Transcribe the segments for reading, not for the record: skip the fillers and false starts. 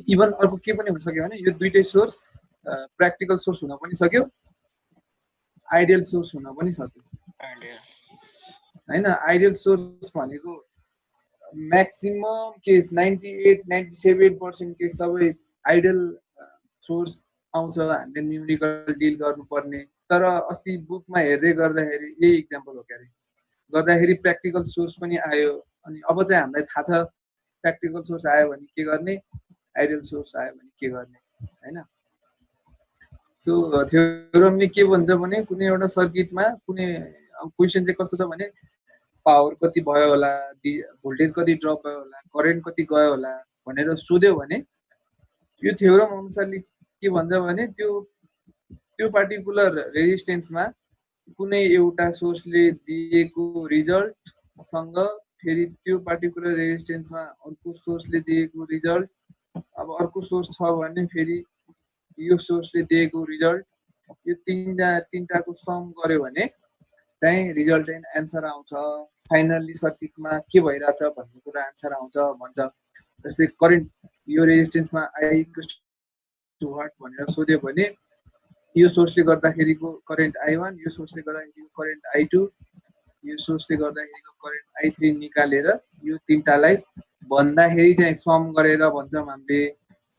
Even अर्को के पनि हुन सक्यो भने यो दुईटै सोर्स प्र्याक्टिकल सोर्स हुन पनि सक्यो, आइडियल सोर्स हुन पनि सक्यो हैन। आइडियल सोर्स भनेको म्याक्सिमम केस 98-97% केस सबै आइडियल सोर्स आउँछ हामीले न्युमेरिकल डिल गर्नुपर्ने। तर अस्ति बुकमा हेर्दै गर्दाखेरि यही इक्जाम्पल हो क्यारे गर्दाखेरि प्र्याक्टिकल सोर्स पनि आयो। अनि अब चाहिँ हामीलाई थाहा छ प्र्याक्टिकल सोर्स आयो भने के गर्ने, आइडियल सोर्स आयो भने के गर्ने हैन। सो थ्योरमले के भन्छ भने कुनै एउटा सर्किटमा कुनै क्वेसन चाहिँ कस्तो छ भने पावर कति भयो होला, भोल्टेज कति ड्रप भयो होला, करेन्ट कति गयो होला भनेर सोध्यो भने यो थ्योरम अनुसारले के भन्छ भने त्यो पार्टिकुलर रेजिस्टेन्समा कुनै एउटा सोर्सले दिएको रिजल्टसँग फेरि त्यो पार्टिकुलर रेजिस्टेन्समा अर्को सोर्सले दिएको रिजल्ट, अब अर्को सोर्स छ भने फेरि यो सोर्सले दिएको रिजल्ट, यो तीनटाको सम गर्यो भने चाहिँ रिजल्टेन्ट एन्सर आउँछ। फाइनल्ली सर्किटमा के भइरहेछ भन्ने कुरा एन्सर आउँछ भन्छ। जस्तै करेन्ट यो रेजिस्टेन्समा आई टु वाट भनेर सोध्यो भने यो सोर्सले गर्दाखेरिको करेन्ट I1, यो सोर्सले गर्दाखेरिको करेन्ट I2, यो सोर्सले गर्दाखेरिको करेन्ट I3 निकालेर यो तीनटालाई भन्दाखेरि चाहिँ सम गरेर भन्छौँ हामीले।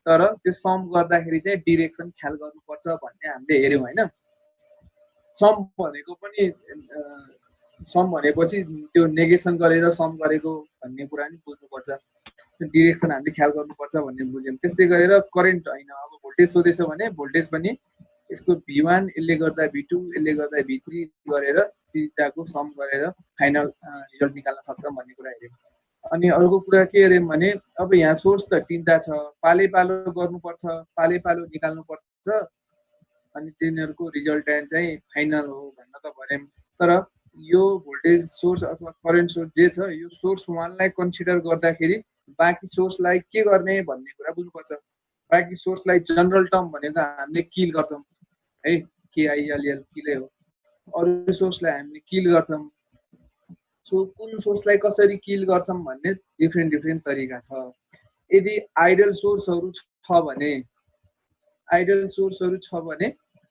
तर त्यो सम गर्दाखेरि चाहिँ डिरेक्सन ख्याल गर्नुपर्छ भन्ने हामीले हेर्यौँ हैन। सम भनेको पनि सम भनेपछि त्यो नेगेसन गरेर सम गरेको भन्ने कुरा नि बुझ्नुपर्छ, डिरेक्सन हामीले ख्याल गर्नुपर्छ भन्ने बुझ्यौँ। त्यस्तै गरेर करेन्ट हैन, अब भोल्टेज सोधेछ भने भोल्टेज पनि यसको V1 यसले गर्दा V2 यसले गर्दा V3 गरेर तीनटाको सम गरेर फाइनल रिजल्ट निकाल्न सक्छौँ भन्ने कुरा हेर्यौँ। अनि अर्को कुरा के हेर्यौँ भने अब यहाँ सोर्स त तीनटा छ, पालै पालो गर्नुपर्छ, पालै पालो निकाल्नुपर्छ अनि तिनीहरूको रिजल्टेन्ट चाहिँ फाइनल हो भन्न त भन्यौँ। तर यो भोल्टेज सोर्स अथवा करेन्ट सोर्स जे छ यो सोर्स वानलाई कन्सिडर गर्दाखेरि बाँकी सोर्सलाई के गर्ने भन्ने कुरा बुझ्नुपर्छ। बाँकी सोर्सलाई जनरल टर्म भनेको हामीले किल गर्छौँ है, KILL किलै हो। अरू सोर्सलाई हामीले किल गर्छौँ। सो कुन सोर्सलाई कसरी किल गर्छौँ भन्ने डिफ्रेन्ट तरिका छ। यदि आइडियल सोर्सहरू छ भने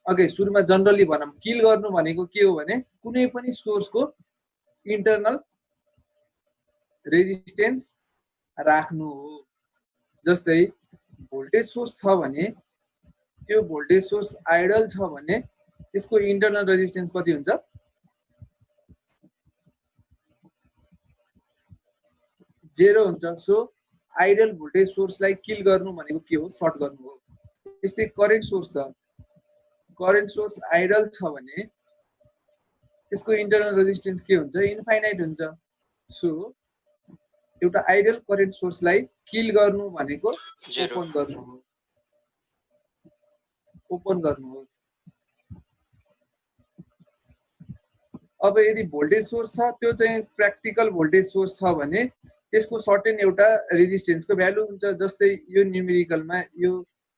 अघि सुरुमा जनरली भनौँ किल गर्नु भनेको के हो भने कुनै पनि सोर्सको इन्टरनल रेजिस्टेन्स राख्नु हो। जस्तै भोल्टेज सोर्स छ भने त्यो भोल्टेज सोर्स आइडियल छ भने त्यसको इन्टरनल रेजिस्टेन्स कति हुन्छ? 0 हुन्छ। सो आइडियल भोल्टेज सोर्सलाई किल गर्नु भनेको के हो? सर्ट गर्नु हो। त्यस्तै करेन्ट सोर्स छ, करेन्ट सोर्स आइडियल छ भने त्यसको इन्टरनल रेजिस्टेन्स के हुन्छ? इन्फाइनाइट हुन्छ। सो एउटा आइडियल करेन्ट सोर्सलाई किल गर्नु भनेको ओपन गर्नु हो, ओपन गर्नु हो। अब यदि भोल्टेज सोर्स छ त्यो चाहिँ प्र्याक्टिकल भोल्टेज सोर्स छ भने त्यसको सर्टेन एउटा रेजिस्टेन्सको भ्यालु हुन्छ। जस्तै यो न्युमेरिकलमा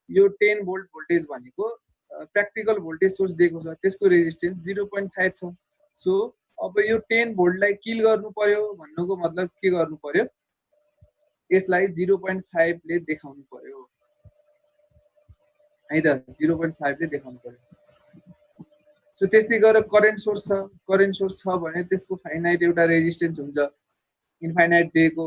यो 10 भोल्ट भोल्टेज भनेको प्र्याक्टिकल भोल्टेज सोर्स दिएको छ, त्यसको रेजिस्टेन्स 0.5 छ। सो अब यो 10 भोल्टलाई किल गर्नु पर्यो भन्नुको मतलब के गर्नु पर्यो? यसलाई 0.5 ले देखाउनु पर्यो है त, 0.5 ले देखाउनु पर्यो। सो त्यस्तै गरेर करेन्ट सोर्स छ, करेन्ट सोर्स छ भने त्यसको फाइनाइट एउटा रेजिस्टेन्स हुन्छ। इन्फाइनाइट दिएको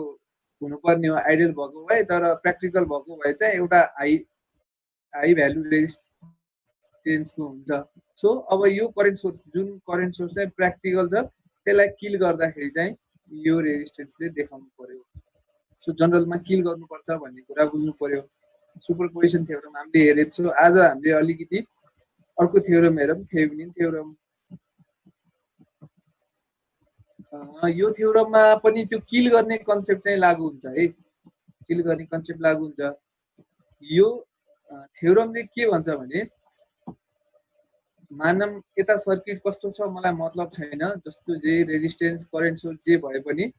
हुनुपर्ने हो आइडियल भएको भए, तर प्र्याक्टिकल भएको भए चाहिँ एउटा हाई भ्यालु रेजिस्टेन्सको हुन्छ। सो अब यो करेन्ट सोर्स, जुन करेन्ट सोर्स चाहिँ प्र्याक्टिकल छ त्यसलाई किल गर्दाखेरि चाहिँ यो रेजिस्टेन्सले देखाउनु पर्यो। सो जनरलमा किल गर्नुपर्छ भन्ने कुरा बुझ्नु पर्यो। सुपरपोजिसन थ्योरम हामीले हेरेको छौँ। आज हामीले अलिकति अर्को थ्योरम हेरौँ, थेभेनिन थ्योरम। यो थ्योरममा पनि त्यो किल गर्ने कन्सेप्ट चाहिँ लागू हुन्छ है, किल गर्ने कन्सेप्ट लागू हुन्छ। यो थ्योरमले के भन्छ भने मानम यता सर्किट कस्तो छ मलाई मतलब छैन, जस्तो जे रेजिस्टेन्स करेन्ट सोर्स जे भए पनि,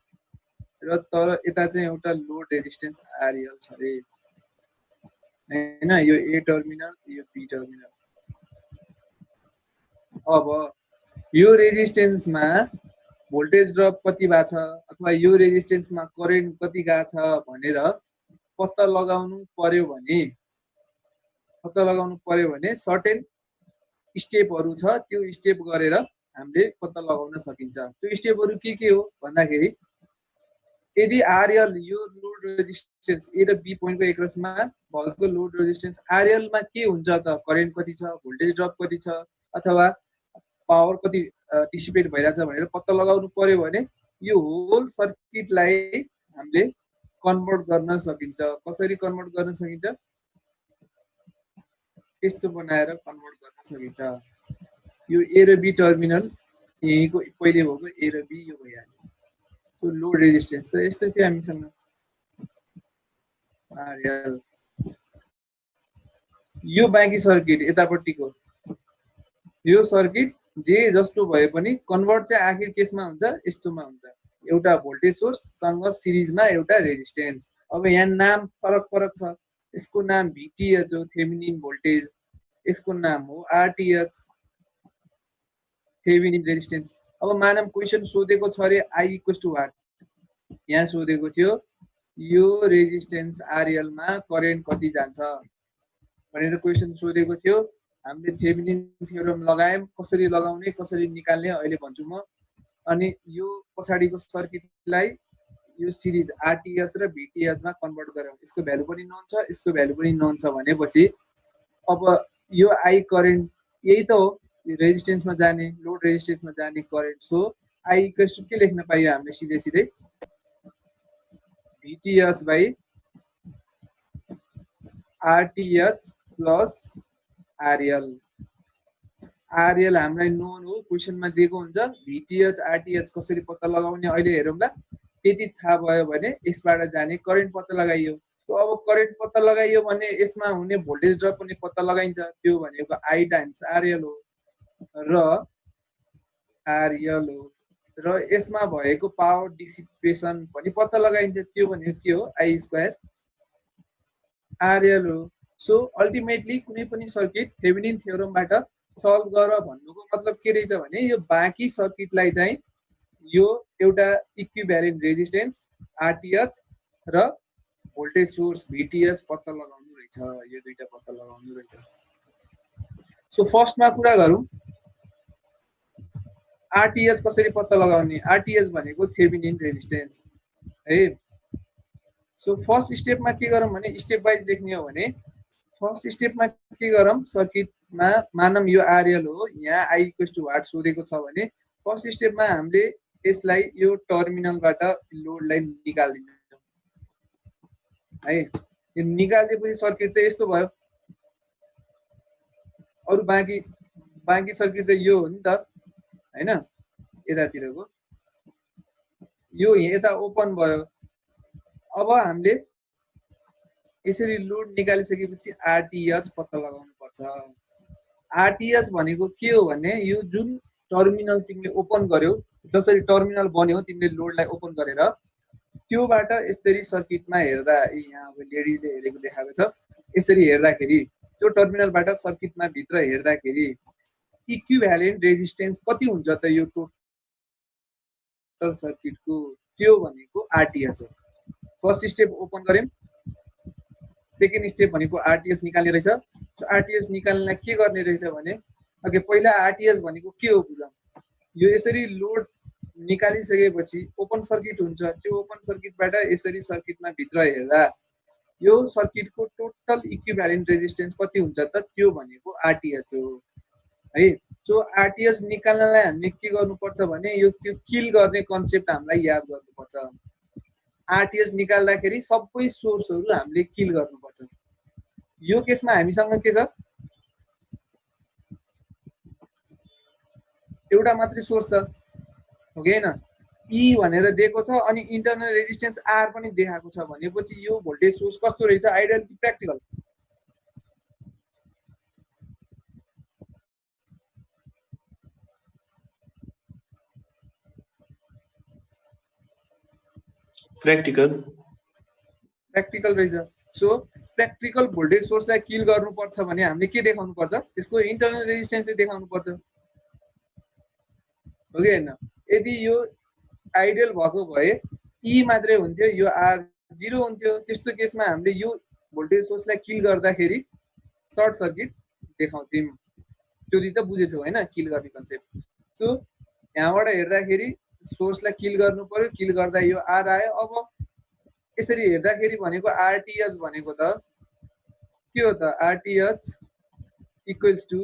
र तर यता चाहिँ एउटा लोड रेजिस्टेन्स RL छ रे हैन, यो A टर्मिनल यो B टर्मिनल। अब यो रेजिस्टेन्समा भोल्टेज ड्रप कति भएको छ अथवा यो रेजिस्टेन्समा करेन्ट कति गएको छ भनेर पत्ता लगाउनु पर्यो भने सर्टेन स्टेपहरु छ, त्यो स्टेप गरेर हामीले पत्ता लगाउन सकिन्छ। त्यो स्टेपहरु के हो भन्दाखेरि यदि आरएल यो लोड रेजिस्टेन्स ए र बी पोइन्टको एकरसमा भएको लोड रेजिस्टेन्स आरएल मा के हुन्छ त, करेन्ट कति छ, भोल्टेज ड्रप कति छ, अथवा पावर कति डिसिपेट भइरहेछ भनेर पत्ता लगाउनु पर्यो भने यो होल सर्किटलाई हामीले कन्भर्ट गर्न सकिन्छ। कसरी कन्भर्ट गर्न सकिन्छ? यस्तो बनाएर कन्भर्ट गर्न सकिन्छ। यो ए र बी टर्मिनल यहीँको पहिले भएको ए र बी यो भइहाल्यो। सो लोड रेजिस्टेन्स त यस्तो थियो हामीसँग आरएल। यो बाँकी सर्किट यतापट्टिको यो सर्किट जे जस्तो भए पनि कन्भर्ट चाहिँ आखिर केसमा हुन्छ, यस्तोमा हुन्छ। एउटा भोल्टेज सोर्स सँग सिरिजमा एउटा रेजिस्टेन्स। अब यहाँ नाम फरक छ। यसको नाम भिटिएच हो, थेभेनिन भोल्टेज। यसको नाम हो आरटिएच, थेभेनिन रेजिस्टेन्स। अब मानव क्वेशन सोधेको छ रे आई इक्वल्स टु वाट, यहाँ सोधेको थियो यो रेजिस्टेन्स आरएल मा करेन्ट कति जान्छ भनेर क्वेशन सोधेको थियो। हामीले थेभेनिन थ्योरम लगायौं, कसरी लगाउने कसरी निकाल्ने अहिले भन्छु म। अनि यो पछाडीको सर्किटलाई यो सिरिज आरटिएच र भिटिएच मा कन्भर्ट गरौँ। यसको भ्यालु पनि नोन छ, यसको भ्यालु पनि नोन छ भनेपछि अब यो आई करेन्ट यही त हो, यो रेजिस्टेन्समा जाने, लोड रेजिस्टेन्समा जाने current. So I equals to के लेख्न पाइयो हामीले सिधै VTH by RTH plus RL. RL हामीलाई नोन हो, क्वेशनमा दिएको हुन्छ। भिटिएच आरटिएच कसरी पत्ता लगाउने अहिले हेरौँला। त्यति थाहा भयो भने यसबाट जाने करेन्ट पत्ता लगाइयो। तो अब करेन्ट पत्ता लगाइयो भने यसमा हुने भोल्टेज ड्रप पनि पत्ता लगाइन्छ। त्यो भनेको आई टाइम्स आरएल हो र यसमा भएको पावर डिसिपेसन पनि पत्ता लगाइन्छ। त्यो भनेको के हो? आई स्क्वायर आरएल हो। सो अल्टिमेटली कुनै पनि सर्किट थेभेनिन थ्योरमबाट सल्भ गर भन्नुको मतलब के रहेछ भने यो बाँकी सर्किटलाई चाहिँ यो एउटा इक्विभ्यालेन्ट रेजिस्टेन्स आरटिएच र भोल्टेज सोर्स भिटिएच पत्ता लगाउनु रहेछ। यो दुईटा पत्ता लगाउनु रहेछ। सो फर्स्टमा कुरा गरौँ आरटिएच कसरी पत्ता लगाउने। आरटिएच भनेको थेभेनिन रेजिस्टेन्स है। सो फर्स्ट स्टेपमा के गरौँ भने स्टेप वाइज लेख्ने हो भने फर्स्ट स्टेपमा के गरौँ, सर्किटमा मानम यो आरएल हो, यहाँ आई इक्वल्स टु वाट सोधेको छ भने फर्स्ट स्टेपमा हामीले यसलाई यो टर्मिनलबाट लोडलाई निकाल्दिन्छौँ है। यो निकाल्दिएपछि सर्किट त यस्तो भयो। अरु बाँकी सर्किट त यो हो नि त हैन, यतातिरको यो यता ओपन भयो। अब हामीले यसरी लोड निकालिसकेपछि आरटिएच पत्ता लगाउनु पर्छ। आरटिएच भनेको के हो भने यो जुन टर्मिनल तिमीले ओपन गर्यौ, जसरी टर्मिनल बन्यो तिमीले लोडलाई ओपन गरेर, त्योबाट यसरी सर्किटमा हेर्दा यहाँ अब लेडीजले हेरेको देखाएको छ। यसरी हेर्दाखेरि त्यो टर्मिनलबाट सर्किटमा भित्र हेर्दाखेरि इक्विभ्यालेन्ट रेजिस्टेन्स कति हुन्छ त यो टोटल सर्किटको, त्यो भनेको आरटिएच हो। फर्स्ट स्टेप ओपन गर्यौं, सेकेन्ड स्टेप भनेको आरटिएच निकाल्ने रहेछ। सो आरटिएच निकाल्नलाई के गर्ने रहेछ भने अघि पहिला आरटिएच भनेको के हो बुझौँ। यो यसरी लोड निकालिसकेपछि ओपन सर्किट हुन्छ। त्यो ओपन सर्किटबाट यसरी सर्किटमा भित्र हेर्दा यो सर्किटको टोटल इक्विभ्यालेन्ट रेजिस्टेन्स कति हुन्छ त, त्यो भनेको आरटिएच हो है। सो आरटिएच निकाल्नलाई हामीले के गर्नुपर्छ भने यो त्यो किल गर्ने कन्सेप्ट हामीलाई याद गर्नुपर्छ। आरटिएच निकाल्दाखेरि सबै सोर्सहरु हामीले किल गर्नुपर्छ। यो केसमा हामीसँग के छ, एउटा मात्रै सोर्स छ हो कि हैन, ई भनेर दिएको छ अनि इन्टरनल रेजिस्टेन्स आर पनि देखाएको छ भनेपछि यो भोल्टेज सोर्स कस्तो रहेछ, आइडियल कि प्र्याक्टिकल? प्र्याक्टिकल रहेछ। सो प्र्याक्टिकल भोल्टेज सोर्सलाई किल गर्नुपर्छ भने हामीले के देखाउनु पर्छ, त्यसको इन्टरनल रेजिस्टेन्स देखाउनु पर्छ हो कि हैन। यदि यो आइडियल भएको भए ई मात्रै हुन्थ्यो, यो आर 0 हुन्थ्यो। त्यस्तो केसमा हामीले यो भोल्टेज सोर्सलाई किल गर्दाखेरि सर्ट सर्किट देखाउँथ्यौँ। त्यो त बुझेछौ हैन, किल गर्ने कन्सेप्ट। सो यहाँबाट हेर्दाखेरि सोर्सलाई किल गर्नु पर्यो, किल गर्दा यो आर आयो। अब यसरी हेर्दाखेरि भनेको आरटीएच भनेको त के हो त, आरटीएच इक्वल्स टु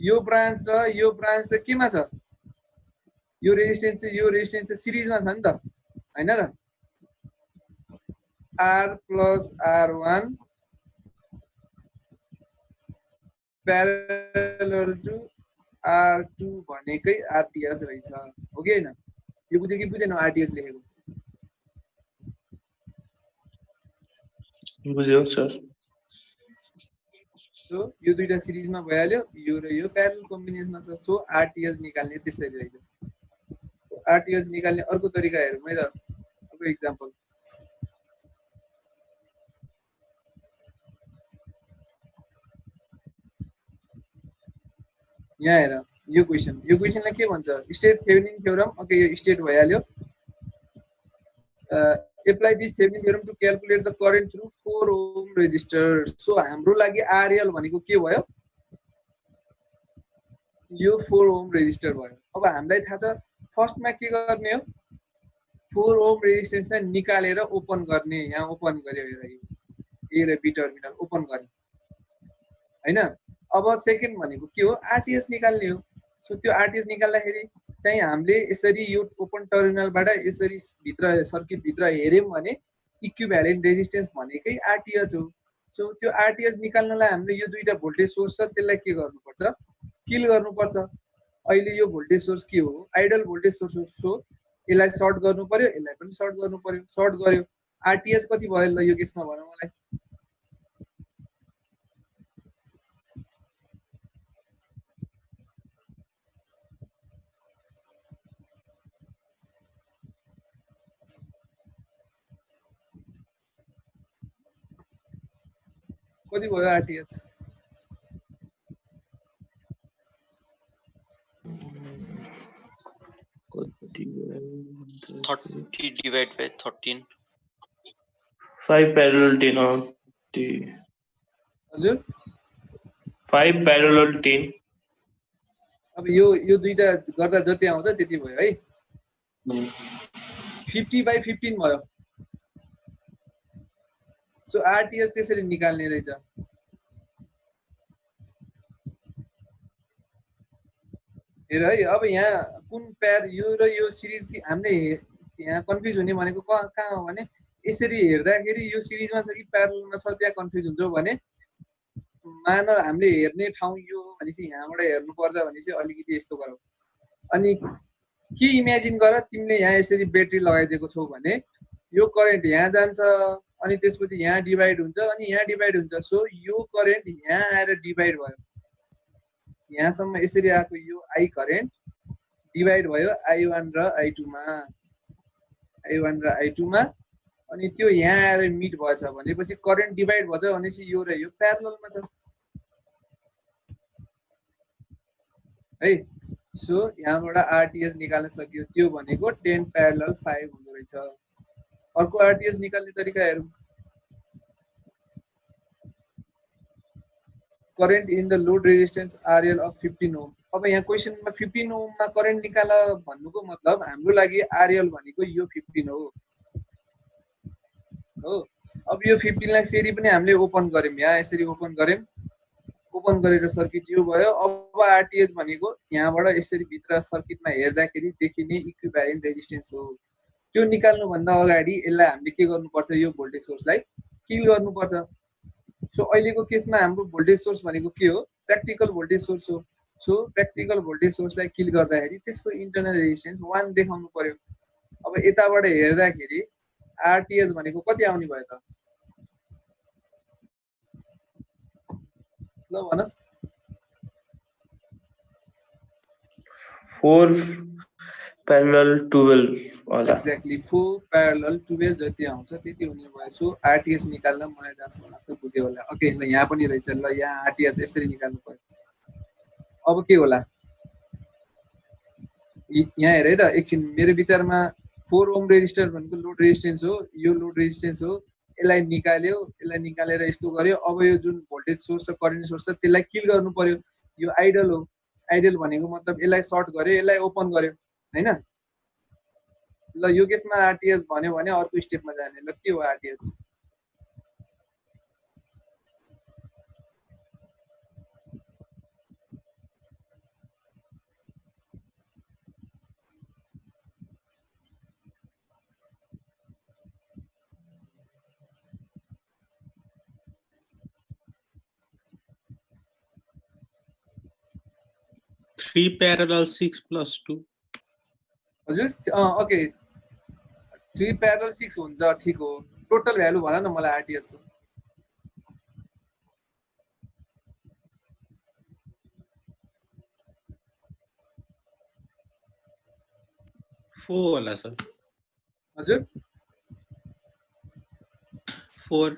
यो ब्रान्च र यो ब्रान्च त केमा छ, यो रेजिस्टेन्स चाहिँ सिरिजमा छ नि त हैन र, are plus R1 parallel to R2 भनेकै आरटीएच रहेछ, हो कि हैन? यो बुझ्यो कि बुझेन आरटीएच लेखेको? बुझ्यो सर। सो यो दुईटा सिरिजमा भइहाल्यो, यो र यो प्यारलल कम्बिनेसनमा छ। सो आरटीएच निकाल्ने त्यसरी रहेछ। आरटीएच निकाल्ने अर्को तरिका हेरौँ है त, अर्को इक्जाम्पल। यहाँ हेर यो क्वेसनलाई के भन्छ, स्टेट थेभेनिन थ्योरम। ओके, यो स्टेट भइहाल्यो। Apply this Thevenin theorem to calculate the current through 4 ohm resistor. So हाम्रो लागि आरएल भनेको के भयो, यो 4 ओम रेजिस्टर भयो। अब हामीलाई थाहा छ फर्स्टमा के गर्ने हो, 4 ओम रेजिस्टेन्सलाई निकालेर ओपन गर्ने। यहाँ ओपन गर्यो, ए र बी टर्मिनल ओपन गर्ने हैन। अब सेकेन्ड भनेको के हो, आरटीएस निकाल्ने हो। सो त्यो आरटीएस निकाल्दाखेरि चाहिँ हामीले यसरी यो ओपन टर्मिनलबाट यसरी भित्र सर्किट भित्र हेर्यौँ भने इक्विभ्यालेन्ट रेजिस्टेन्स भनेकै आरटीएच हो। सो त्यो आरटीएच निकाल्नलाई हामीले यो दुईटा भोल्टेज सोर्स छ त्यसलाई के गर्नुपर्छ, किल गर्नुपर्छ। अहिले यो भोल्टेज सोर्स के हो, आइडल भोल्टेज सोर्स हो। सो यसलाई सर्ट गर्नु पर्यो, यसलाई पनि सर्ट गर्नु पर्यो। सर्ट गर्यो, आरटीएच कति भयो ल यो केसमा भन मलाई? कति भयो आरटीएच? 30 divided by 13. 5 parallel 10 हजुर 5 parallel 10। अब यो दुईटा गर्दा जति आउँछ त्यति भयो है। 50/15 भयो। सो आरटीएच त्यसरी निकाल्ने रहेछ। हेर है, अब यहाँ कुन प्यार यो र यो सिरिज कि हामीले यहाँ कन्फ्युज हुने भनेको कहाँ हो भने यसरी हेर्दाखेरि यो सिरिजमा छ कि प्यारललमा छ त्यहाँ कन्फ्युज हुन्छौ भने मान हामीले हेर्ने ठाउँ यो हो भनेपछि यहाँबाट हेर्नु पर्छ भनेपछि अलिकति यस्तो गरौ। अनि के इमेजिन गर, तिमीले यहाँ यसरी ब्याट्री लगाइदिएको छौ भने यो करेन्ट यहाँ जान्छ अनि त्यसपछि यहाँ डिभाइड हुन्छ अनि यहाँ डिभाइड हुन्छ। सो यो करेन्ट यहाँ आएर डिभाइड भयो, यहाँसम्म यसरी आएको यो आई करेन्ट डिभाइड भयो I1 र I2 मा अनि त्यो यहाँ आएर मिट भएछ भनेपछि करेन्ट डिभाइड भएछ भनेपछि यो र यो प्यारललमा छ है। सो यहाँबाट आरटीएच निकाल्न सकियो, त्यो भनेको 10 प्यारलल 5 हुँदो रहेछ। अर्को आरटीएच निकाल्ने तरिका हेरौँ। Current in the load resistance RL of 15 ohm. अब यहाँ क्वेसनमा 15 ओममा करेन्ट निकाल भन्नुको मतलब हाम्रो लागि आरएल भनेको यो 15 हो। अब यो 15 लाई फेरि पनि हामीले ओपन गर्यौँ, यहाँ यसरी ओपन गर्यौँ, ओपन गरेर सर्किट यो भयो। अब आरटीएच भनेको यहाँबाट यसरी भित्र सर्किटमा हेर्दाखेरि देखिने इक्विभ्यालेन्ट रेजिस्टेन्स हो। त्यो निकाल्नुभन्दा अगाडि यसलाई हामीले के गर्नुपर्छ, यो भोल्टेज सोर्सलाई किल गर्नुपर्छ। सो अहिलेको केसमा हाम्रो भोल्टेज सोर्स भनेको के हो, प्र्याक्टिकल भोल्टेज सोर्स हो। सो प्र्याक्टिकल भोल्टेज सोर्सलाई किल गर्दाखेरि त्यसको इन्टरनल रेजिस्टेन्स 1 देखाउनु पर्यो। अब यताबाट हेर्दाखेरि आरटीएच भनेको कति आउने भयो त ल भन? 4 parallel 12 होला। एक्ज्याक्टली 4 प्यारलल 12 जति आउँछ त्यति हुने भयो। सो आरटीएच निकाल्न मलाई जहाँसम्म लाग्छ बुझ्यो होला। ओके, ल यहाँ पनि रहेछ, ल यहाँ आरटीएच यसरी निकाल्नु पर्यो। अब के होला यहाँ हेर है त एकछिन, मेरो विचारमा 4 ओम रेजिस्टर भनेको लोड रेजिस्टेन्स हो, यो लोड रेजिस्टेन्स हो, यसलाई निकाल्यो, यसलाई निकालेर यस्तो गर्यो। अब यो जुन भोल्टेज सोर्स र करेन्ट सोर्स छ त्यसलाई किल गर्नु पर्यो। यो आइडल हो, आइडल भनेको मतलब यसलाई सर्ट गर्यो, यसलाई ओपन गर्यो हैन। ल यो केसमा आरटीएस भन्यो भने अर्को स्टेपमा जाने। ल के हो आरटीएस? Three parallel 6 plus 2. हजुर ओके 3 प्यारलल 6 हुन्छ, ठीक हो। टोटल भ्यालु भन न मलाई आरटीएस को। 4 होला सर। हजुर 4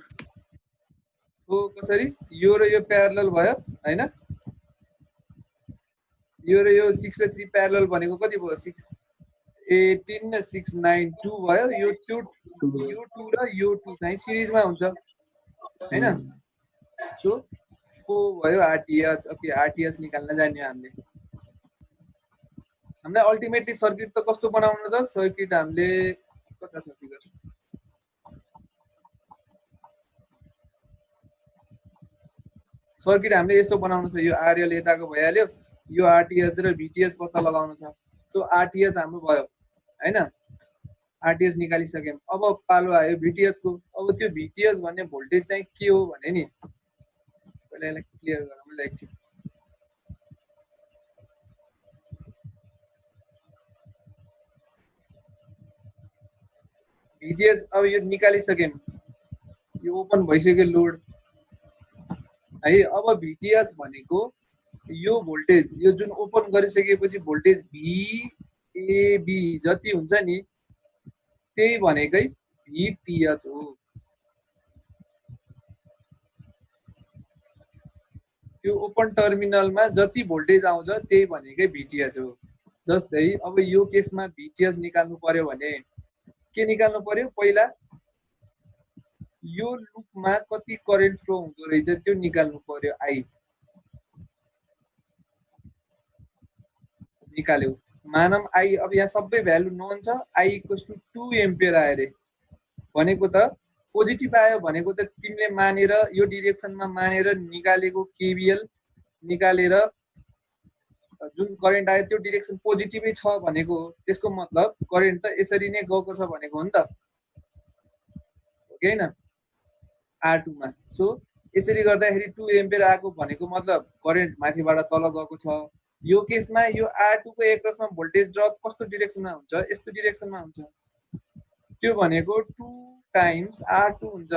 हो कसरी? यो र यो प्यारलल भयो हैन। यो र यो 6 र 3 प्यारलल भनेको कति भयो? 6 18 र 6 9 2 भयो। यो 2 र यो 2 चाहिँ सिरिजमा हुन्छ हैन। सो 4 भयो आरटीएस। ओके आरटीएस निकाल्न जान्यो हामीले। हामीलाई अल्टिमेटली सर्किट त कस्तो बनाउनु छ? सर्किट हामीले कता छ फिगर? सर्किट हामीले यस्तो बनाउनु छ। यो आरएल यताको भइहाल्यो, यो आरटीएस र भिटीएस पत्ता लगाउनु छ। सो आरटीएस हाम्रो भयो हैन। आरटीएस निकालिसक्यौं। अब पालो आयो भिटीएस को। अब त्यो भिटीएस भन्ने भोल्टेज चाहिँ के हो भने नि पहिला यसलाई क्लियर गरौँ ल एकछिन। भिटीएस अब यो निकालिसक्यौं, यो ओपन भइसक्यो लोड है। अब भिटीएस भनेको यो भोल्टेज, यो जुन ओपन गरिसकेपछि भोल्टेज भिएबी जति हुन्छ नि त्यही भनेकै भिटीएच हो। त्यो ओपन टर्मिनलमा जति भोल्टेज आउँछ त्यही भनेकै भिटीएच हो। जस्तै अब यो केसमा भिटीएच निकाल्नु पर्यो भने के निकाल्नु पर्यो? पहिला यो लुपमा कति करेन्ट फ्लो हुँदो रहेछ त्यो निकाल्नु पर्यो। आई निकाल्यो, मानम आई। अब यहाँ सबै भ्यालु नोन छ। आई इक्वल्स टु 2 एम्पियर आयो रे भनेको त पोजिटिभ आयो भनेको त तिमीले मानेर यो डिरेक्सनमा मानेर निकालेको केवीएल निकालेर जुन करेन्ट आयो त्यो डिरेक्सन पोजिटिभै छ भनेको हो। त्यसको मतलब करेन्ट त यसरी नै गएको छ भनेको हो नि त, हो कि हैन? R2 मा। सो यसरी गर्दाखेरि 2 एम्पियर आएको भनेको मतलब करेन्ट माथिबाट तल गएको छ। यो केसमा यो R2 को एक्रसमा भोल्टेज ड्रप कस्तो डिरेक्सनमा हुन्छ? यस्तो डिरेक्सनमा हुन्छ। त्यो भनेको 2 टाइम्स R2 हुन्छ।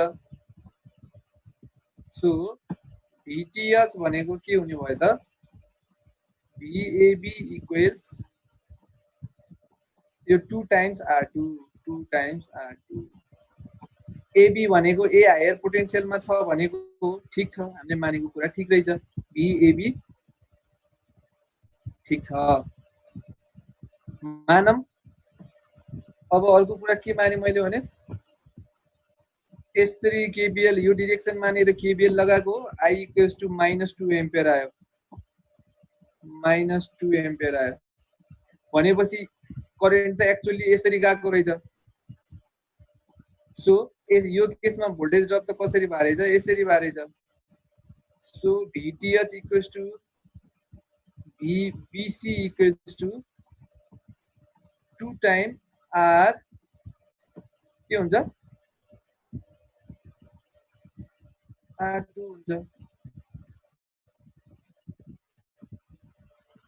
सो VTH भनेको के हुने भयो त? VAB इक्वल्स यो 2 times R2, 2 times R2। AB भनेको ए हायर पोटेन्शियलमा छ भनेको ठीक छ, हामीले मानेको कुरा ठीक रहेछ। VAB ठीक छ मानम। अब अर्को कुरा के माने मैले भने S3 KVL यो डिरेक्सन मानेर KVL लगाएको I इक्वल्स टु -2 एम्पियर आयो, -2 एम्पियर आयो भनेपछि करेन्ट त एक्चुअली यसरी गएको रहेछ। सो यो केसमा भोल्टेज ड्रप त कसरी भए रहेछ? यसरी भए रहेछ। So VTH equals to VBC equals to 2 time R के हुन्छ? R2 हुन्छ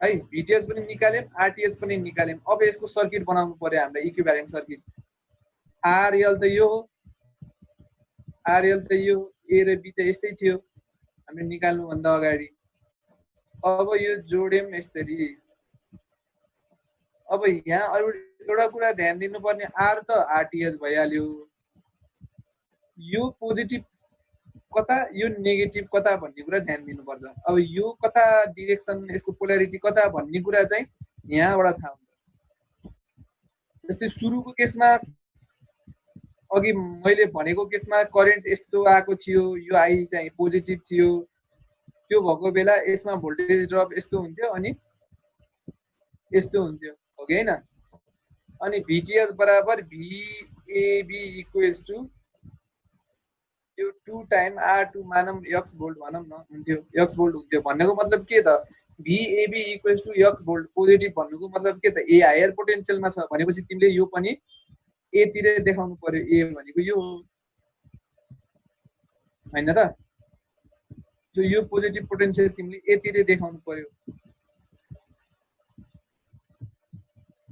है। VTH पनि निकाल्यौं, RTH पनि निकाल्यौं। अब यसको सर्किट बनाउनु पर्यो हामीले, इक्विभ्यालेन्ट सर्किट। RL त यो हो, RL त यो, A र B त यस्तै थियो हामीले निकाल्नु भन्दा अगाडि। अब यो जोड्यौं यसरी। अब यहाँ अरु एउटा कुरा ध्यान दिनुपर्ने, R त RTH भइहाल्यो। यो पोजिटिभ कता, यो नेगेटिभ कता भन्ने कुरा ध्यान दिनुपर्छ। अब यो कता डिरेक्सन, यसको पोल्यारिटी कता भन्ने कुरा चाहिँ यहाँबाट थाहा हुन्छ। जस्तै सुरुको केसमा अघि मैले भनेको केसमा करेन्ट यस्तो आएको थियो, यो आई चाहिँ पोजिटिभ थियो, त्यो भएको बेला यसमा भोल्टेज ड्रप यस्तो हुन्थ्यो अनि यस्तो हुन्थ्यो, हो कि होइन? अनि भिजिएस बराबर भिएबी इक्वल्स टु यो 2 टाइम R2 मानम एक्स भोल्ट भनौँ न, हुन्थ्यो, एक्स भोल्ट हुन्थ्यो। भन्नुको मतलब के त, VAB equals to X volt positive भन्नुको मतलब के त, ए हायर पोटेन्सियलमा छ भनेपछि तिमीले यो पनि एतिर देखाउनु पर्यो। ए भनेको यो होइन त, यो पोजिटिभ पोटेन्सियल तिमीले एतिर देखाउनु पर्यो।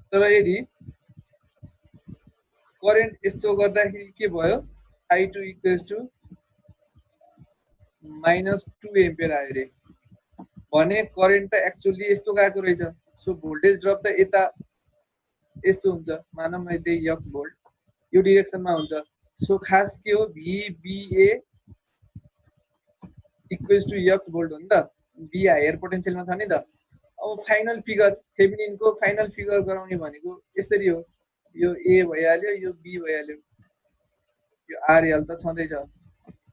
तर यदि करेन्ट यस्तो गर्दाखेरि के भयो, I2 इक्वल्स टु -2 एम्पियर आयो रे भने करेन्ट त एक्चुअली यस्तो गएको रहेछ। सो भोल्टेज ड्रप त यता यस्तो हुन्छ, मानौँ न त्यही एक्स भोल्ट यो डिरेक्सनमा हुन्छ। सो खास के हो, भिबिए इक्वल्स टु एक्स भोल्ट हो नि त, बी हायर पोटेन्सियलमा छ नि त। अब फाइनल फिगर, थेभेनिनको फाइनल फिगर गराउने भनेको यसरी हो, यो ए भइहाल्यो, यो बी भइहाल्यो, यो आरएल त छँदैछ।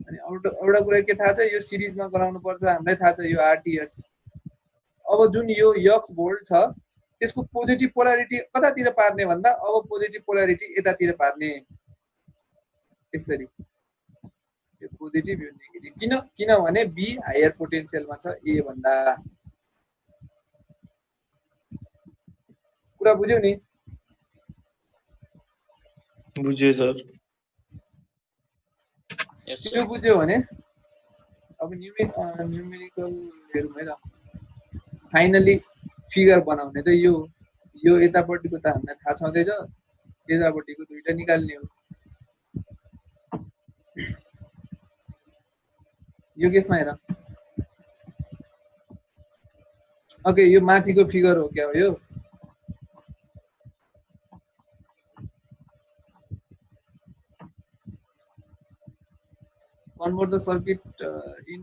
अनि एउटा कुरा के थाहा छ, यो सिरिजमा गराउनु पर्छ, हामीलाई थाहा छ यो आरटिएच। अब जुन यो एक्स भोल्ट छ त्यसको पोजिटिभ पोलारिटी कतातिर पार्ने भन्दा अब पोजिटिभ पोलारिटी यतातिर पार्ने, यसरी यो पोजिटिभ यो नेगेटिभ। किनभने बी हायर पोटेन्सियलमा छ ए भन्दा। कुरा बुझ्यौ नि? बुझेँ सर। Yes, त्यो sir. बुझ्यो भने अब न्युमेरिकल हेरौँ है त। फाइनली फिगर बनाउने त यो यतापट्टिको त हामीलाई थाहा छँदैछ, यतापट्टिको दुईटा निकाल्ने हो। यो केसमा हेर, ओके, यो माथिको फिगर हो क्या हो यो? Convert the circuit in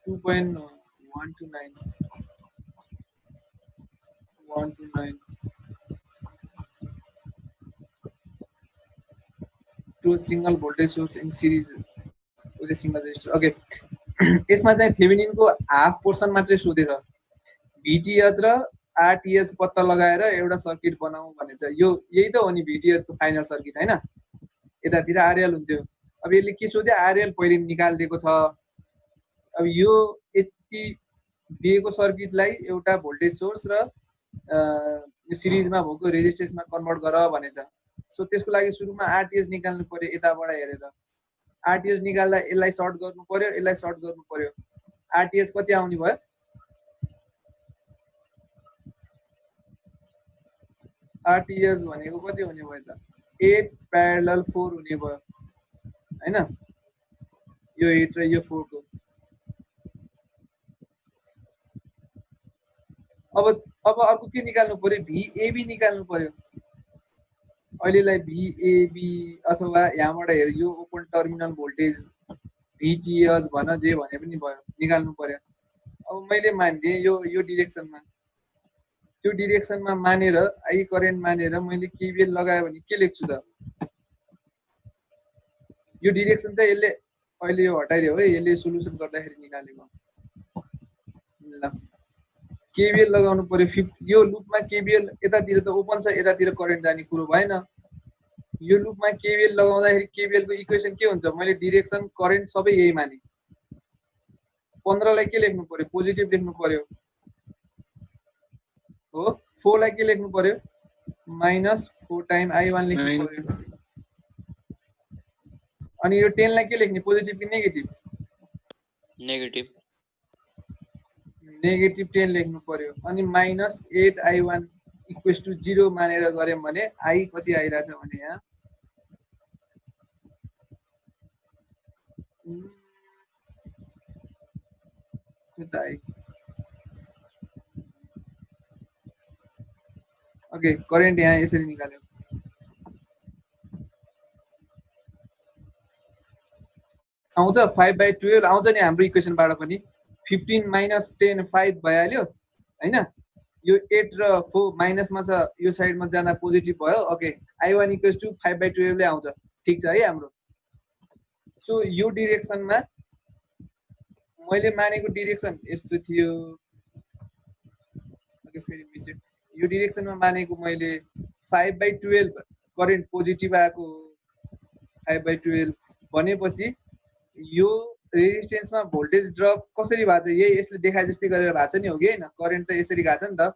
2.129 to a single voltage source in series with a single resistor. Okay. यसमा चाहिँ थेभेनिनको हाफ पोर्सन मात्रै सोधेछ, भिटिएच र आरटिएच पत्ता लगाएर एउटा सर्किट बनाऊ भनेछ। यही त हो नि भिटिएच को फाइनल सर्किट होइन? यतातिर आरएल हुन्थ्यो। अब यसले के सोध्यो, आरएल पहिले निकालिदिएको छ। अब यो यति दिएको सर्किटलाई एउटा भोल्टेज सोर्स र यो सिरिजमा भएको रेजिस्टेन्समा कन्भर्ट गर भनेछ। सो त्यसको लागि सुरुमा आरटिएच निकाल्नु पर्यो, यताबाट हेरेर आरटिएच निकाल्दा यसलाई सर्ट गर्नु पर्यो, यसलाई सर्ट गर्नु पर्यो। आरटिएच कति आउने भयो, आरटिएच भनेको कति हुने भयो त, 8 प्यारलल 4 हुने भयो हैन? यो 8 र यो 4 को। अब अर्को के निकाल्नु पर्यो, भिएबी निकाल्नु पर्यो। अहिलेलाई भिएबी अथवा यहाँबाट हेर यो ओपन टर्मिनल भोल्टेज भिटिएच भन जे भने पनि भयो, निकाल्नु पर्यो। अब मैले मानिदिएँ यो डिरेक्सनमा, त्यो डिरेक्सनमा मानेर आई करेन्ट मानेर मैले केभिएल लगायो भने के लेख्छु त, यो डिरेक्सन चाहिँ यसले अहिले यो हटाइदियो है, यसले सोलुसन गर्दाखेरि निकालेको। ल केभिएल लगाउनु पर्यो। यो लुपमा केभिएल यतातिर त ओपन छ, यतातिर करेन्ट जाने कुरो भएन। यो लुपमा केभिएल लगाउँदाखेरि केभिएल को इक्वेसन के हुन्छ, मैले डिरेक्सन करेन्ट सबै यही माने। 15 लाई के लेख्नु पर्यो, पोजिटिभ लेख्नु पर्यो हो। 4 लाई के लेख्नु पर्यो, -4 टाइम I1 लेख्नु पर्यो। अनि यो 10 लाई के लेख्ने, पोजिटिभ कि नेगेटिभ? Negative. नेगेटिभ 10 लेख्नु पर्यो। अनि -8 I1 इक्वल्स टु 0 मानेर गर्यौं भने आई कति आइरहेछ भने यहाँ ओके, करेन्ट यहाँ यसरी निकाल्यो। आउँछ 5/12 आउँछ नि हाम्रो इक्वेसनबाट पनि। 15 - 10 5 भइहाल्यो हैन? यो 8 र 4 माइनसमा छ, यो साइडमा जाँदा पोजिटिभ भयो। ओके, I1 इक्वल्स टु 5/12 ले आउँछ, ठिक छ है हाम्रो। सो यो डिरेक्सनमा मैले मानेको डिरेक्सन यस्तो थियो। ओके, फेरि मिल्यो। यो डिरेक्सनमा मानेको मैले 5/12 करेन्ट पोजिटिभ आएको 5/12 भनेपछि यो रेजिस्टेन्समा भोल्टेज ड्रप कसरी भएको छ, यही यसले देखाए जस्तै गरेर भएको छ नि, हो कि होइन? करेन्ट त यसरी गएको छ नि त,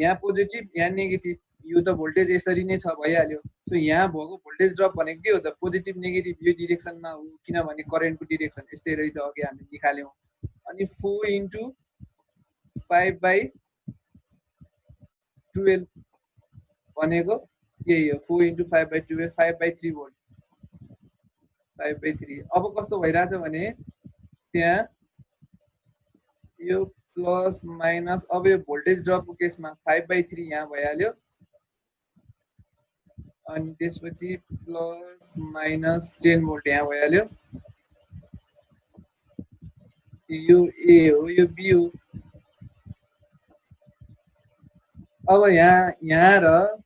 यहाँ पोजिटिभ यहाँ नेगेटिभ, यो त भोल्टेज यसरी नै छ भइहाल्यो। सो यहाँ भएको भोल्टेज ड्रप भनेको के हो त, पोजिटिभ नेगेटिभ यो डिरेक्सनमा हो, किनभने करेन्टको डिरेक्सन यस्तै रहेछ, अघि हामी निकाल्यौँ। अनि 4 इन्टु 5/12 भनेको यही हो, 4 इन्टु 5/12 5/3 भोल्ट, 5/3। अब कस्तो भइरहेछ भने त्यहाँ यो प्लस माइनस, अब यो भोल्टेज ड्रपको केसमा 5/3 यहाँ भइहाल्यो, अनि त्यसपछि प्लस माइनस 10 भोल्ट यहाँ भइहाल्यो। यो ए हो, यो बी हो। अब यहाँ र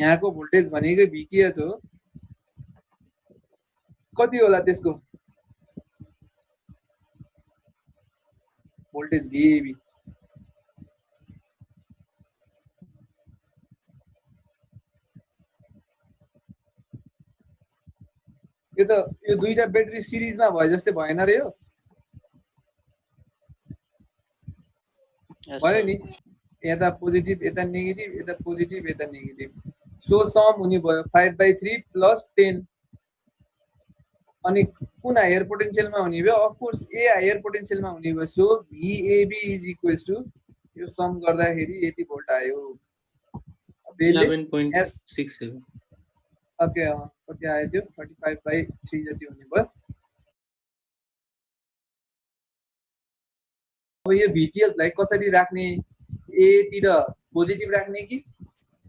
यहाँको भोल्टेज भनेको भिटिएच हो, कति होला त्यसको भोल्टेज भिएबी? यो त यो दुईटा ब्याट्री सिरिजमा भयो जस्तै भएन र यो? Yes, भयो sir. नि, यता पोजिटिभ यता नेगेटिभ, यता पोजिटिभ यता नेगेटिभ, सो सम हुने भयो 5/3 प्लस 10। अनि कुन हायर पोटेन्सियलमा हुने भयो? अफकोर्स ए हायर पोटेन्सियलमा हुने भयो। सो भिएबी इज इक्वल्स टु यो सम गर्दाखेरि यति भोल्ट आयो। 11.67। ओके, कति आयो त्यो? 35/3 जति हुने भयो। अब यो भिटिएचलाई कसरी राख्ने, ए तिर पोजिटिभ राख्ने कि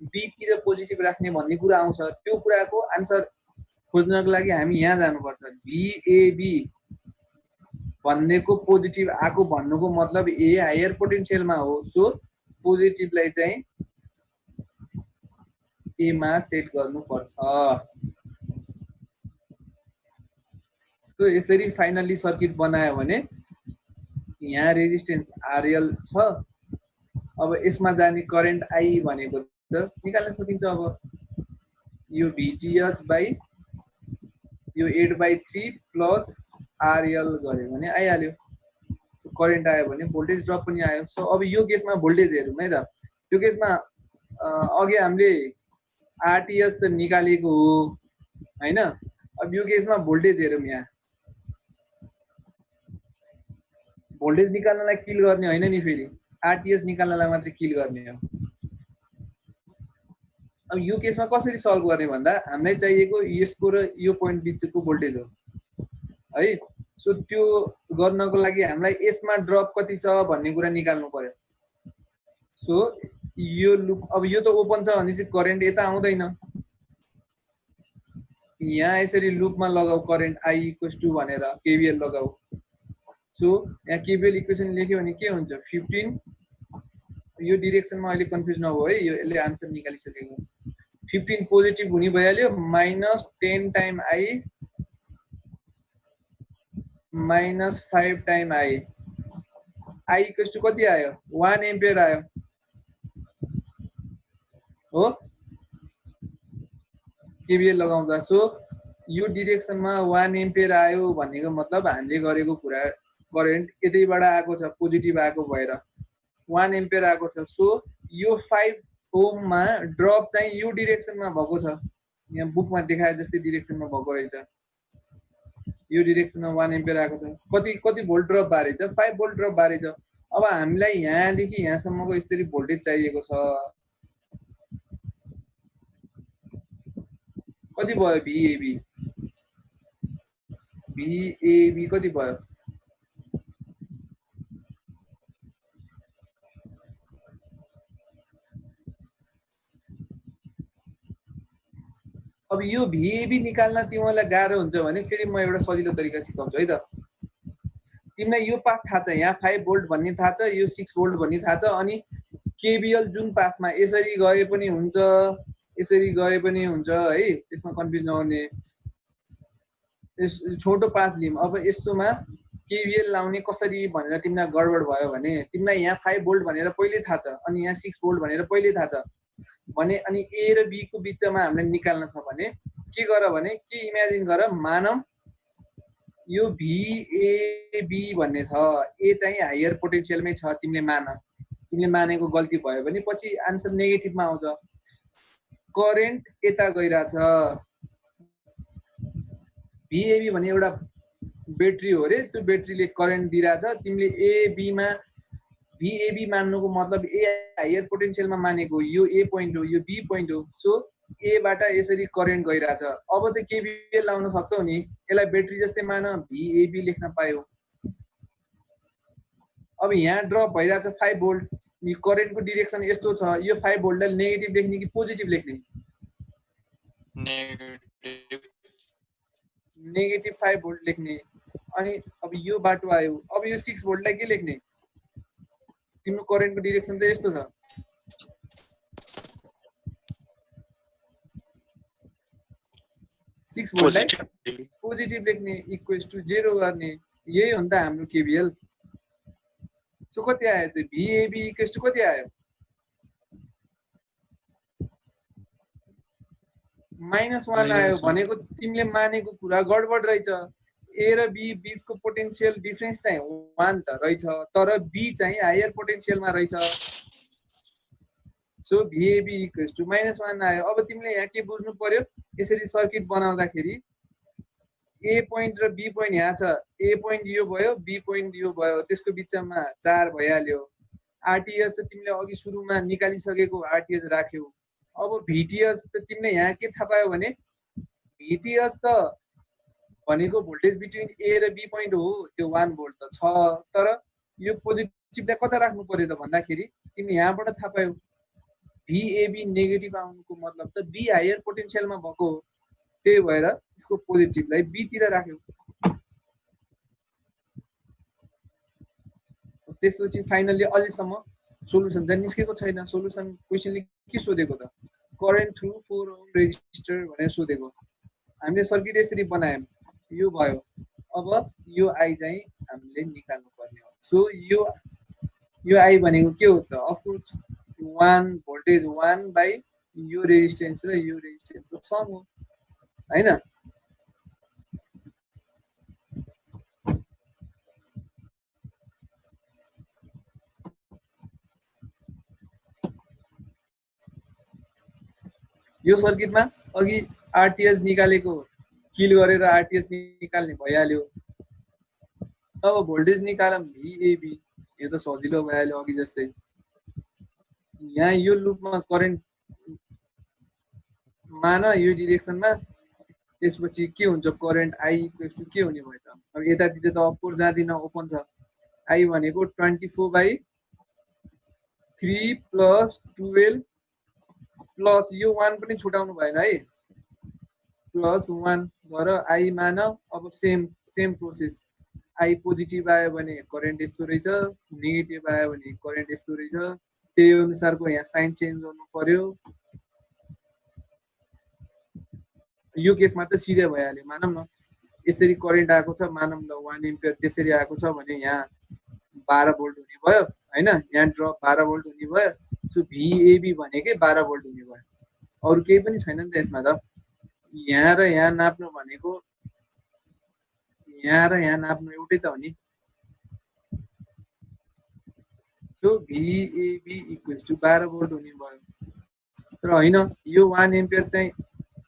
बी तिर पोजिटिभ राख्ने भन्ने कुरा आउँछ। त्यो कुराको आन्सर खोज्नको लागि हामी यहाँ जानुपर्छ। भिएबी भन्नेको पोजिटिभ आएको भन्नुको मतलब ए हायर पोटेन्सियलमा हो। सो पोजिटिभलाई चाहिँ ए मा सेट गर्नुपर्छ। सो यसरी फाइनली सर्किट बनायो भने यहाँ रेजिस्टेन्स आरएल छ। अब यसमा जाने करेन्ट आई भनेको त निकाल्न सकिन्छ। अब यो भिटिएच बाई यो 8/3 प्लस आरएल गऱ्यो भने आइहाल्यो, करेन्ट आयो भने भोल्टेज ड्रप पनि आयो। सो अब यो केसमा भोल्टेज हेरौँ है त। यो केसमा अघि हामीले आरटिएस त निकालेको हो हैन। अब यो केसमा भोल्टेज हेरौँ। यहाँ भोल्टेज निकाल्नलाई किल गर्ने होइन नि, फेरि आरटिएस निकाल्नलाई मात्रै किल गर्ने हो। अब यो केसमा कसरी सल्भ गर्ने भन्दा हामीलाई चाहिएको यसको र यो पोइन्ट बिचको भोल्टेज हो है। सो त्यो गर्नको लागि हामीलाई यसमा ड्रप कति छ भन्ने कुरा निकाल्नु पर्यो। सो यो लुप, अब यो त ओपन छ भनेपछि करेन्ट यता आउँदैन। यहाँ यसरी लुपमा लगाऊ करेन्ट आई इक्वल्स टु भनेर केभिएल लगाऊ। सो यहाँ केभिएल इक्वेसन लेख्यो भने के हुन्छ? 15, यो डिरेक्सनमा अहिले कन्फ्युज नभयो है, यो यसले आन्सर निकालिसकेको। 15 पोजिटिभ हुने भइहाल्यो, minus 10 time I minus 5 time I. I equals to कति आयो? 1 एम्पियर आयो हो केभिएल लगाउँदा। सो यो डिरेक्सनमा 1 एम्पियर आयो भनेको मतलब हामीले गरेको कुरा करेन्ट यतैबाट आएको छ, पोजिटिभ आएको भएर 1 एम्पियर आएको छ। सो यो 5 ओममा ड्रप चाहिँ यो डिरेक्सनमा भएको छ, यहाँ बुकमा देखाए जस्तै डिरेक्सनमा भएको रहेछ। यो डिरेक्सनमा 1 एम्पियर आएको छ। कति भोल्ट ड्रप बारे छ? 5 भोल्ट ड्रप बारे छ। अब हामीलाई यहाँदेखि यहाँसम्मको यसरी भोल्टेज चाहिएको छ। कति भयो भिएबी? भिएबी कति भयो? अब यो भिएबी निकाल्न तिमीलाई गाह्रो हुन्छ भने फेरि म एउटा सजिलो तरिका सिकाउँछु है त। तिमीलाई यो पार्ट थाहा छ, यहाँ 5 भोल्ट भन्ने थाहा छ, यो 6 भोल्ट भन्ने थाहा छ, अनि केबिएल जुन पाथमा यसरी गए पनि हुन्छ, यसरी गए पनि हुन्छ है, त्यसमा कन्फ्युज नहुने। छोटो पाथ लिम। अब यस्तोमा केबिएल लाउने कसरी भनेर तिमीलाई गडबड भयो भने तिमीलाई यहाँ 5 भोल्ट भनेर पहिले थाहा छ, अनि यहाँ 6 भोल्ट भनेर पहिले थाहा छ भने, अनि ए र बी को बिचमा हामीले निकाल्न छ भने के गर भने, के इमेजिन गर, मानव यो भिएबी भन्ने छ, ए चाहिँ हायर पोटेन्सियलमै छ, तिमीले मान, तिमीले मानेको गल्ती भयो भने पछि आन्सर नेगेटिभमा आउँछ। करेन्ट यता गइरहेछ, भिएबी भन्ने एउटा ब्याट्री हो रे, त्यो ब्याट्रीले करेन्ट दिइरहेछ, तिमीले एबीमा भिएबी मान्नुको मतलब ए हायर पोटेन्सियलमा मानेको, यो ए पोइन्ट हो, यो बी पोइन्ट हो, सो एबाट यसरी करेन्ट गइरहेछ। अब त केबिएल लाउन सक्छौ नि, यसलाई ब्याट्री जस्तै मान, भिएबी लेख्न पायो। अब यहाँ ड्रप भइरहेछ 5 भोल्ट, नि करेन्टको डिरेक्सन यस्तो छ, यो 5 भोल्टलाई नेगेटिभ लेख्ने कि पोजिटिभ लेख्ने? नेगेटिभ 5 भोल्ट लेख्ने। अनि अब यो बाटो आयो, अब यो 6 भोल्टलाई के लेख्ने? तिम्रो करेन्टको डिरेक्सन त यस्तो छ, सिक्स भोल्टलाई पोजिटिभ लेख्ने, इक्वल्स टु 0 गर्ने। यही हो नि त हाम्रो केबिएल। सो कति आयो त? भिएबी इक्वल्स टु कति आयो? -1 आयो। भनेको तिमीले मानेको कुरा गडबड रहेछ। ए र बी बीचको पोटेन्सियल डिफरेन्स चाहिँ 1 त रहेछ, तर बी चाहिँ हायर पोटेन्सियलमा रहेछ। सो भिएबी इक्वल्स टु -1 आयो। अब तिमीले यहाँ के बुझ्नु पर्यो, यसरी सर्किट बनाउँदाखेरि ए पोइन्ट र बी पोइन्ट यहाँ छ, ए पोइन्ट यो भयो, बी पोइन्ट यो भयो, त्यसको बिचमा 4 भइहाल्यो। आरटिएस त तिमीले अघि सुरुमा निकालिसकेको आरटिएस राख्यौ। अब भिटिएस त तिमीले यहाँ के थाहा पायो भने, भिटिएस त भनेको भोल्टेज बिट्विन ए र बी पोइन्ट हो, त्यो 1 भोल्ट त छ, तर यो पोजिटिभलाई कता राख्नु पर्यो त भन्दाखेरि तिमी यहाँबाट थाहा पायौ, भिएबी नेगेटिभ आउनुको मतलब त बी हायर पोटेन्सियलमा भएको हो, त्यही भएर यसको पोजिटिभलाई बी तिर राख्यौ। त्यसपछि फाइनली अहिलेसम्म सोलुसन चाहिँ निस्केको छैन। सोलुसन क्वेसनले के सोधेको त? करेन्ट थ्रु 4 ओम रेजिस्टर भनेर सोधेको। हामीले सर्किट यसरी बनायौँ, यो भयो। अब यो आई चाहिँ हामीले निकाल्नु पर्ने हो। सो यो आई भनेको के हो त? अफकोर्स 1 भोल्टेज 1 बाई यो रेजिस्टेन्स र यो रेजिस्टेन्सको सम हो, हैन? यो सर्किटमा अघि आरटिएस निकालेको, किल गरेर आरटिएस निकाल्ने भइहाल्यो। अब भोल्टेज निकालौँ भिएबी, यो त सजिलो भइहाल्यो अघि जस्तै। यहाँ यो लुपमा करेन्ट मान यो डिरेक्सनमा, त्यसपछि के हुन्छ? करेन्ट आई इक्वल्स टु के हुने भयो त? अब यतातिर त अफकोर्स जाँदिन, ओपन छ। आई भनेको 24/3 प्लस 12 प्लस यो 1 पनि छुटाउनु भएन है, प्लस 1 गर आई मान। अब सेम प्रोसेस, आई पोजिटिभ आयो भने करेन्ट यस्तो रहेछ, नेगेटिभ आयो भने करेन्ट यस्तो रहेछ, त्यही अनुसारको यहाँ साइन चेन्ज गर्नु पर्यो। यो केसमा त सिधै भइहाल्यो। मानौँ न यसरी करेन्ट आएको छ, मानौँ न 1 एम्पियर त्यसरी आएको छ भने यहाँ 12 भोल्ट हुने भयो, हैन? यहाँ ड्रप 12 भोल्ट हुने भयो। सो भिएबी भनेकै 12 भोल्ट हुने भयो, अरू केही पनि छैन नि त यसमा त। यहाँ र यहाँ नाप्नु भनेको, यहाँ र यहाँ नाप्नु एउटै त हो नि। सो भिएबी इक्वल्स टु 12 भोल्ट हुने भयो। तर होइन, यो 1 एम्पियर चाहिँ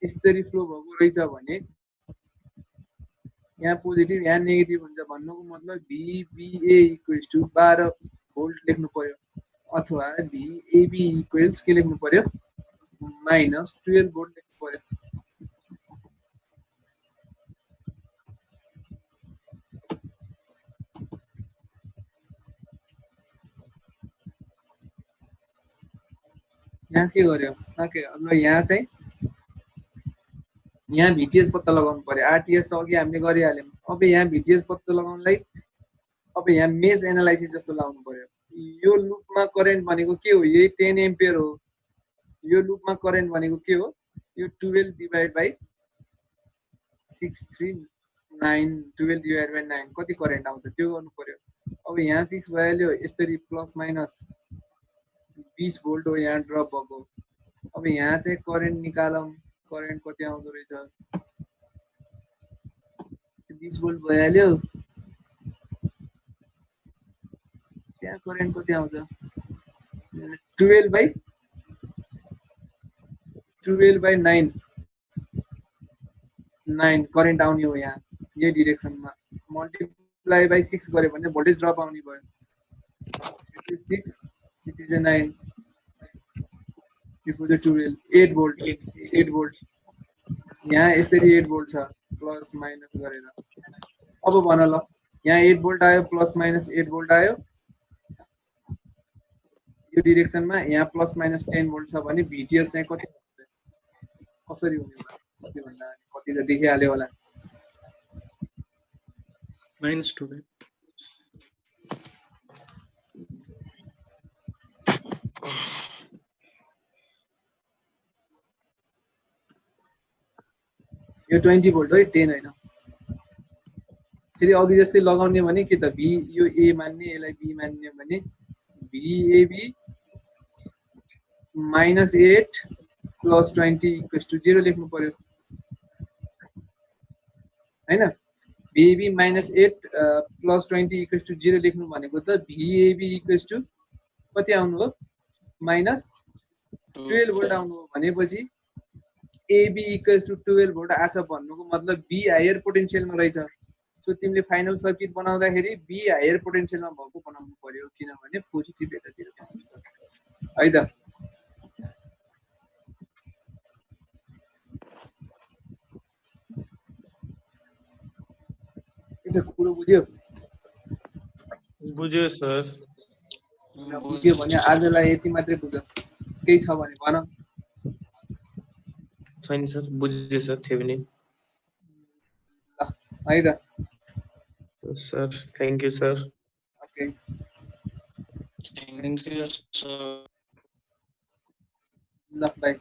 यसरी फ्लो भएको रहेछ भने यहाँ पोजिटिभ यहाँ नेगेटिभ हुन्छ भन्नुको मतलब भिबिए इक्वल्स टु 12 भोल्ट लेख्नु पर्यो, अथवा भिएबी इक्वल्स के लेख्नु पर्यो? -12 भोल्ट लेख्नु पर्यो। यहाँ के गर्यो? अब यहाँ चाहिँ यहाँ भिटिएस पत्ता लगाउनु पर्यो। आरटिएस त अघि हामीले गरिहाल्यौँ। अब यहाँ भिटिएस पत्ता लगाउनलाई अब यहाँ मेश एनालाइसिस जस्तो लाउनु पर्यो। यो लुपमा करेन्ट भनेको के हो? यही 10 एम्पियर हो। यो लुपमा करेन्ट भनेको के हो? यो 12 डिभाइड बाइ 639 12 डिभाइड बाइ 9 कति करेन्ट आउँछ त्यो गर्नु पर्यो। अब यहाँ फिक्स भइहाल्यो यसरी प्लस माइनस 20 भोल्ट हो यहाँ ड्रप भएको। अब यहाँ चाहिँ करेन्ट निकालौँ, करेन्ट कति आउँदो रहेछ? 20 भोल्ट भइहाल्यो। त्यहाँ करेन्ट कति आउँछ? 12 बाइ 9 करेन्ट आउने हो यहाँ यही डिरेक्सनमा। मल्टिप्लाई बाइ 6 गऱ्यो भने भोल्टेज ड्रप आउने भयो। 6 it is a 9 before the 12 8 volt 8 volt यहाँ यसरी 8 volt छ प्लस माइनस गरेर। अब भन ल यहाँ 8 volt आयो प्लस माइनस 8 volt आयो यो डिरेक्सनमा। यहाँ प्लस माइनस 10 volt छ भने भिटिएस चाहिँ कति कसरी हुने भयो? कति भन्दा कति त देखिहाल्यो होला। -2. यो 20 volt हो 10 होइन। फेरि अघि जस्तै लगाउने भने के त भी यो ए मान्ने यसलाई बी मान्ने भने VAB -8 + 20 = 0 लेख्नु पर्यो हैन। VAB -8 + 20 = 0 लेख्नु भनेको त VAB = कति आउनु हो? -12 volt आउनु हो भनेपछि AB = 12 volt आछ भन्नुको मतलब B हायर पोटेन्शियलमा रहेछ। सो तिमीले फाइनल सर्किट बनाउँदाखेरि B हायर पोटेन्शियलमा भएको बनाउनु पर्यो किनभने पोजिटिभ यतातिर है त। यसो कुरो बुझ्यो? बुझ्यो सर। बुझ्यो भने आजलाई यति मात्रै बुझ। केही छ भने भन। छैन सर, बुझ्यो सर थियो भने। है त sir thank you sir. Okay Thank you, sir. ल बाई।